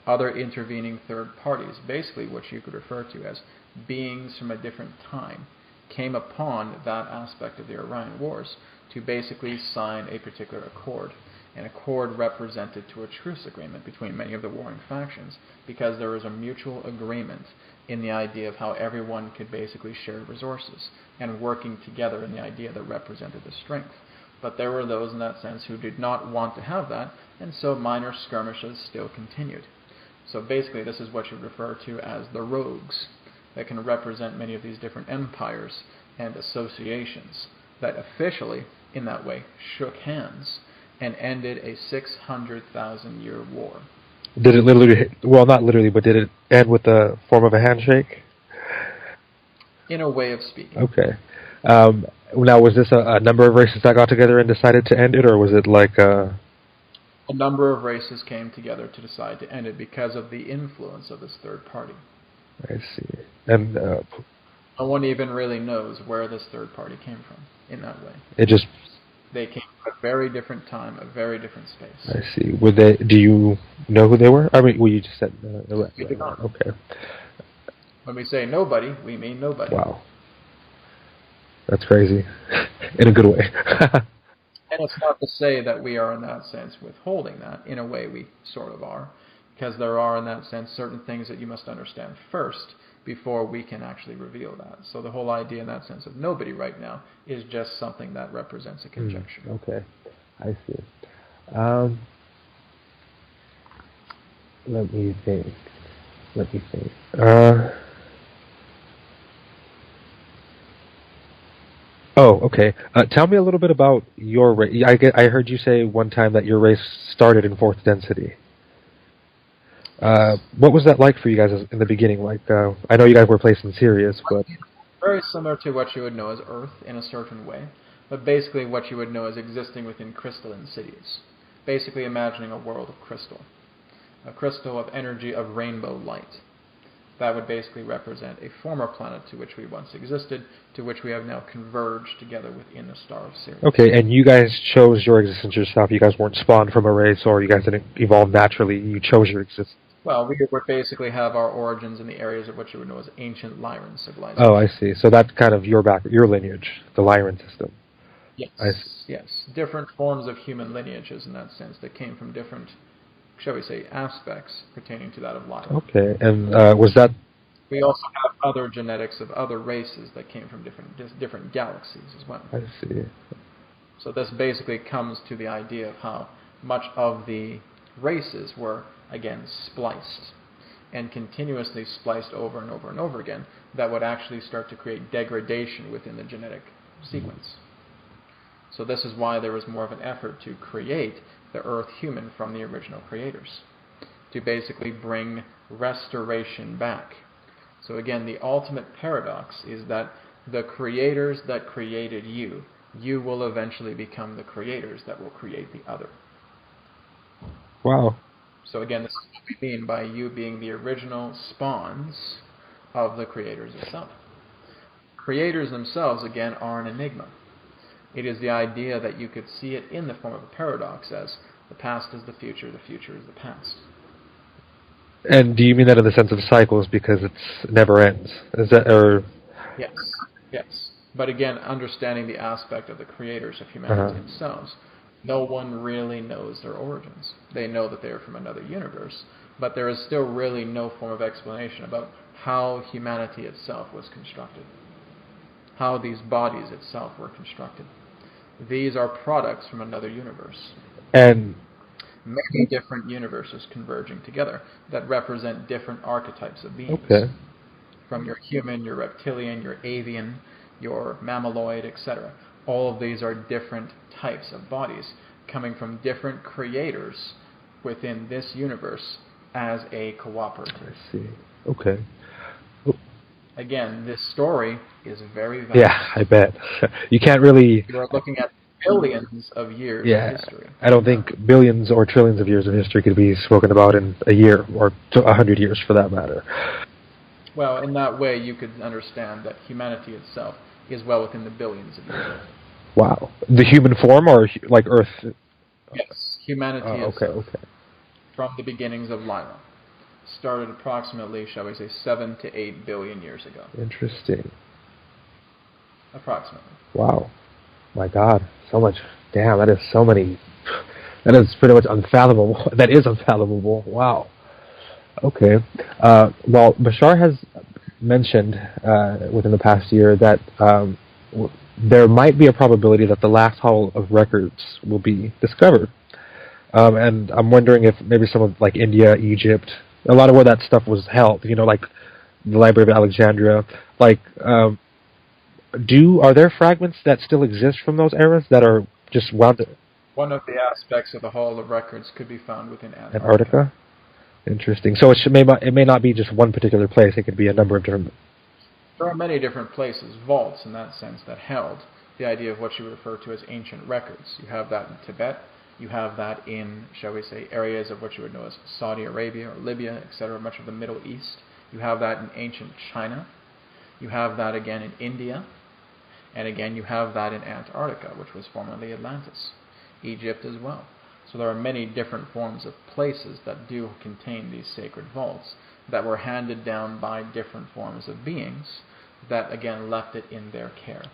other intervening third parties, basically what you could refer to as beings from a different time, came upon that aspect of the Orion Wars to basically sign a particular accord. An accord represented to a truce agreement between many of the warring factions, because there was a mutual agreement in the idea of how everyone could basically share resources and working together in the idea that represented the strength. But there were those in that sense who did not want to have that, and so minor skirmishes still continued. So basically this is what you refer to as the rogues, that can represent many of these different empires and associations that officially, in that way, shook hands and ended a 600,000-year war. Did it literally, well, not literally, but did it end with the form of a handshake? In a way of speaking. Okay. Now, was this a number of races that got together and decided to end it, or was it like a... A number of races came together to decide to end it because of the influence of this third party. I see. And no one even really knows where this third party came from in that way. It just... They came from a very different time, a very different space. I see. Were they? Do you know who they were? I mean, well, you just said... We did not. Okay. When we say nobody, we mean nobody. Wow. That's crazy. In a good way. And it's not to say that we are, in that sense, withholding that. In a way, we sort of are. Because there are, in that sense, certain things that you must understand first before we can actually reveal that. So the whole idea, in that sense, of nobody right now is just something that represents a conjecture. Okay. I see. Let me think. Oh, okay. Tell me a little bit about your race. I heard you say one time that your race started in 4th density. What was that like for you guys in the beginning? Like, I know you guys were placed in Sirius, but... Very similar to what you would know as Earth in a certain way, but basically what you would know as existing within crystalline cities. Basically imagining a world of crystal. A crystal of energy of rainbow light. That would basically represent a former planet to which we once existed, to which we have now converged together within the star of Sirius. Okay, and you guys chose your existence yourself. You guys weren't spawned from a race, or you guys didn't evolve naturally. You chose your existence. Well, we would basically have our origins in the areas of what you would know as ancient Lyran civilization. Oh, I see. So that's kind of your lineage, the Lyran system. Yes, yes. Different forms of human lineages in that sense that came from different, shall we say, aspects pertaining to that of Lyran. Okay, and was that... We also have other genetics of other races that came from different galaxies as well. I see. So this basically comes to the idea of how much of the races were, again, spliced and continuously spliced over and over and over again, that would actually start to create degradation within the genetic sequence. So this is why there was more of an effort to create the Earth human from the original creators, to basically bring restoration back. So again, the ultimate paradox is that the creators that created you, you will eventually become the creators that will create the other. Wow. So again, this is what we mean by you being the original spawns of the creators itself. Creators themselves, again, are an enigma. It is the idea that you could see it in the form of a paradox as the past is the future is the past. And do you mean that in the sense of cycles because it never ends? Is that, or... Yes, yes. But again, understanding the aspect of the creators of humanity themselves, no one really knows their origins. They know that they are from another universe, but there is still really no form of explanation about how humanity itself was constructed, how these bodies itself were constructed. These are products from another universe. And many different universes converging together that represent different archetypes of beings. Okay. From your human, your reptilian, your avian, your mammaloid, etc. All of these are different types of bodies coming from different creators within this universe as a cooperative. I see. Okay. Again, this story is very vast. Yeah, I bet. You can't really... You are looking at billions of years of history. I don't think billions or trillions of years of history could be spoken about in a year, or 100 years for that matter. Well, in that way, you could understand that humanity itself is well within the billions of years. Wow. The human form, or like Earth? Yes, humanity itself. Okay. From the beginnings of Lyra. started approximately, shall we say, 7 to 8 billion years ago. Interesting. Approximately. Wow. My God. So much. Damn, that is so many. That is pretty much unfathomable. That is unfathomable. Wow. Okay. Well, Bashar has mentioned within the past year that there might be a probability that the last hall of records will be discovered. And I'm wondering if maybe some of, like, India, Egypt, a lot of where that stuff was held, like the Library of Alexandria, like, are there fragments that still exist from those eras that are just wound up? One of the aspects of the Hall of Records could be found within Antarctica? Interesting. So it may not be just one particular place. It could be a number of different. There are many different places, vaults in that sense, that held the idea of what you would refer to as ancient records. You have that in Tibet. You have that in, shall we say, areas of what you would know as Saudi Arabia or Libya, etc., much of the Middle East. You have that in ancient China. You have that again in India. And again, you have that in Antarctica, which was formerly Atlantis. Egypt as well. So there are many different forms of places that do contain these sacred vaults that were handed down by different forms of beings that, again, left it in their care.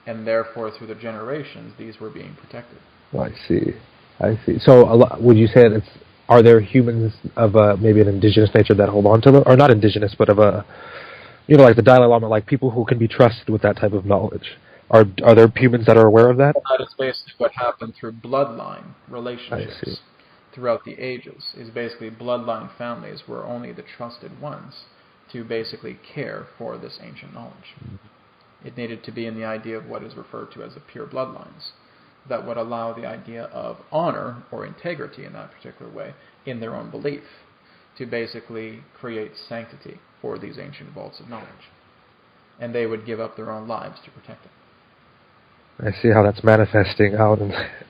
And therefore, through the generations, these were being protected. Oh, I see. So would you say that are there humans of maybe an indigenous nature that hold on to them? Or not indigenous, but of a, like the Dalai Lama, like people who can be trusted with that type of knowledge? Are there humans that are aware of that? That is basically what happened through bloodline relationships throughout the ages. Is basically bloodline families were only the trusted ones to basically care for this ancient knowledge. It needed to be in the idea of what is referred to as the pure bloodlines that would allow the idea of honor or integrity in that particular way in their own belief to basically create sanctity for these ancient vaults of knowledge. And they would give up their own lives to protect it. I see how that's manifesting out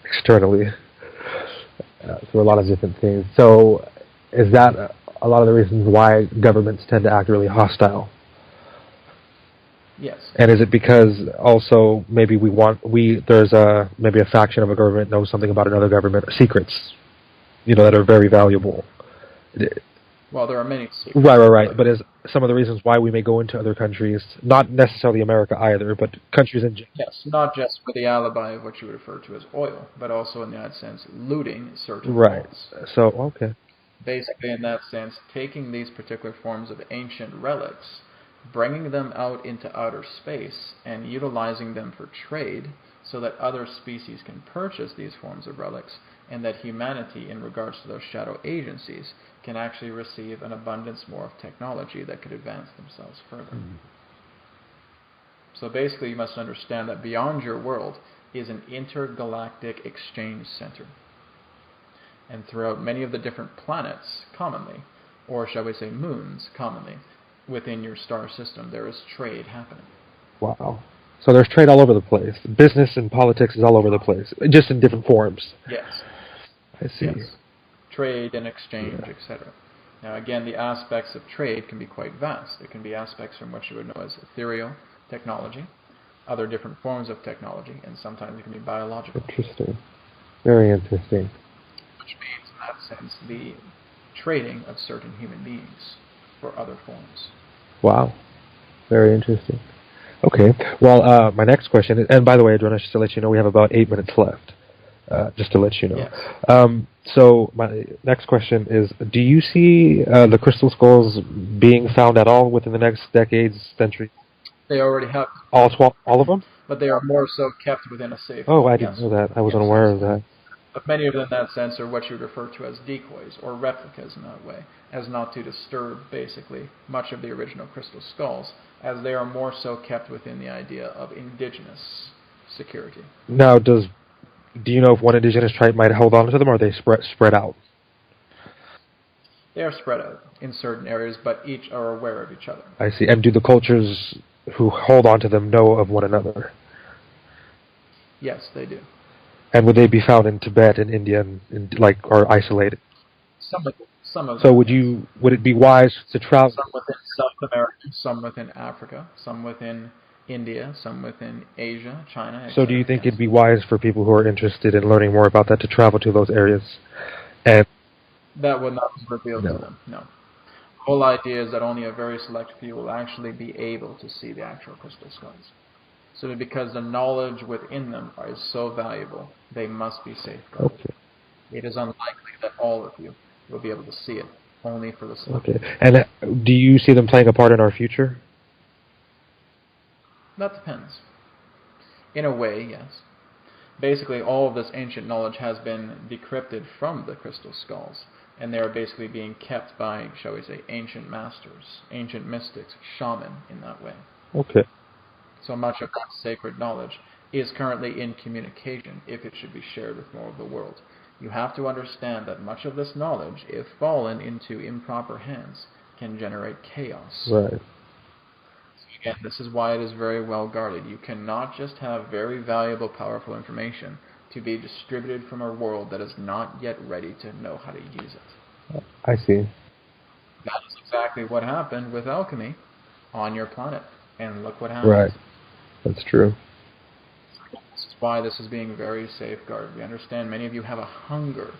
externally through a lot of different things. So is that a lot of the reasons why governments tend to act really hostile? Yes. And is it because also maybe there's maybe a faction of a government knows something about another government, secrets, that are very valuable? Well, there are many secrets. Right. But is some of the reasons why we may go into other countries, not necessarily America either, but countries in general? Yes, not just for the alibi of what you would refer to as oil, but also in that sense, looting certain vaults. So, okay. Basically, in that sense, taking these particular forms of ancient relics, bringing them out into outer space, and utilizing them for trade so that other species can purchase these forms of relics, and that humanity, in regards to those shadow agencies, can actually receive an abundance more of technology that could advance themselves further. So basically, you must understand that beyond your world is an intergalactic exchange center. And throughout many of the different planets, commonly, or shall we say moons, commonly, within your star system, there is trade happening. Wow. So there's trade all over the place. Business and politics is all over the place, just in different forms. Yes. I see. Yes. Trade and exchange, etc. Now, again, the aspects of trade can be quite vast. It can be aspects from what you would know as ethereal technology, other different forms of technology, and sometimes it can be biological. Interesting. Very interesting. Which means, in that sense, the trading of certain human beings for other forms. Wow. Very interesting. Okay. Well, my next question, and by the way, Adronis, just to let you know, we have about 8 minutes left. Just to let you know. Yes. So my next question is, do you see the crystal skulls being found at all within the next decades, centuries? They already have. All of them? But they are more so kept within a safe. Oh, I didn't know that. I was unaware of that. But many of them, in that sense, are what you would refer to as decoys, or replicas in that way, as not to disturb, basically, much of the original crystal skulls, as they are more so kept within the idea of indigenous security. Now, do you know if one indigenous tribe might hold on to them, or are they spread out? They are spread out in certain areas, but each are aware of each other. I see. And do the cultures who hold on to them know of one another? Yes, they do. And would they be found in Tibet and India, or isolated? Some of them. So would it be wise to travel? Some within South America, some within Africa, some within India, some within Asia, China, etc. So do you think it'd be wise for people who are interested in learning more about that to travel to those areas? And that would not be revealed to them, no. The whole idea is that only a very select few will actually be able to see the actual crystal skulls. So because the knowledge within them is so valuable, they must be safeguarded. Okay. It is unlikely that all of you will be able to see it, only for the select. Okay. And do you see them playing a part in our future? That depends. In a way, yes. Basically, all of this ancient knowledge has been decrypted from the crystal skulls, and they are basically being kept by, shall we say, ancient masters, ancient mystics, shaman in that way. Okay. So much of that sacred knowledge is currently in communication if it should be shared with more of the world. You have to understand that much of this knowledge, if fallen into improper hands, can generate chaos. Right. Again, this is why it is very well guarded. You cannot just have very valuable, powerful information to be distributed from a world that is not yet ready to know how to use it. I see. That is exactly what happened with alchemy on your planet. And look what happened. Right. That's true. This is why this is being very safeguarded. We understand many of you have a hunger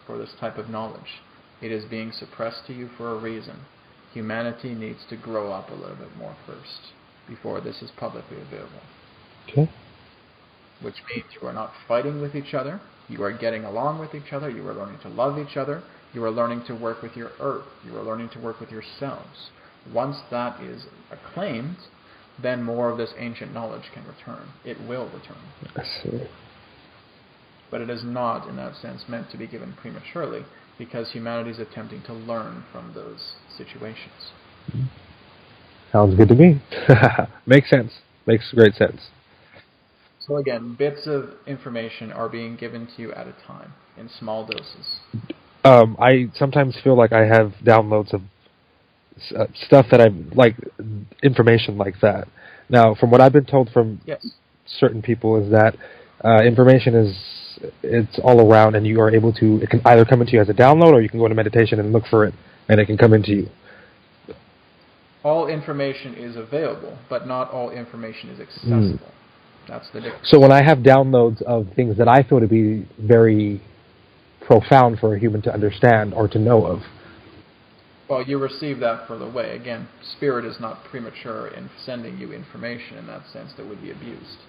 for this type of knowledge. It is being suppressed to you for a reason. Humanity needs to grow up a little bit more first before this is publicly available. Okay. Which means you are not fighting with each other. You are getting along with each other. You are learning to love each other. You are learning to work with your earth. You are learning to work with yourselves. Once that is acclaimed, then more of this ancient knowledge can return. It will return. I see. But it is not, in that sense, meant to be given prematurely, because humanity is attempting to learn from those situations. Sounds good to me. Makes sense. Makes great sense. So again, bits of information are being given to you at a time, in small doses. I sometimes feel like I have downloads of stuff that I like, information like that. Now, from what I've been told from certain people is that information it's all around, and you are able to. It can either come into you as a download, or you can go into meditation and look for it, and it can come into you. All information is available, but not all information is accessible. That's the difference. So when I have downloads of things that I feel to be very profound for a human to understand or to know of. Well, you receive that for the way. Again, spirit is not premature in sending you information in that sense that would be abused.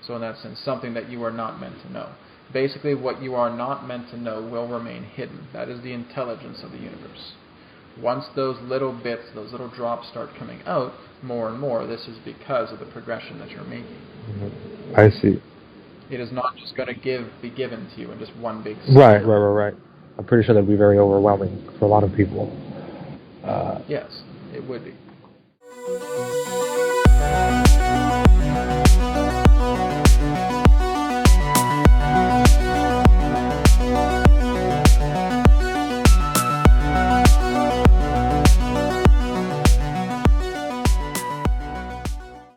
So in that sense, something that you are not meant to know. Basically, what you are not meant to know will remain hidden. That is the intelligence of the universe. Once those little bits, those little drops start coming out more and more, this is because of the progression that you're making. I see. It is not just going to be given to you in just one big Right. I'm pretty sure that would be very overwhelming for a lot of people. Yes, it would be.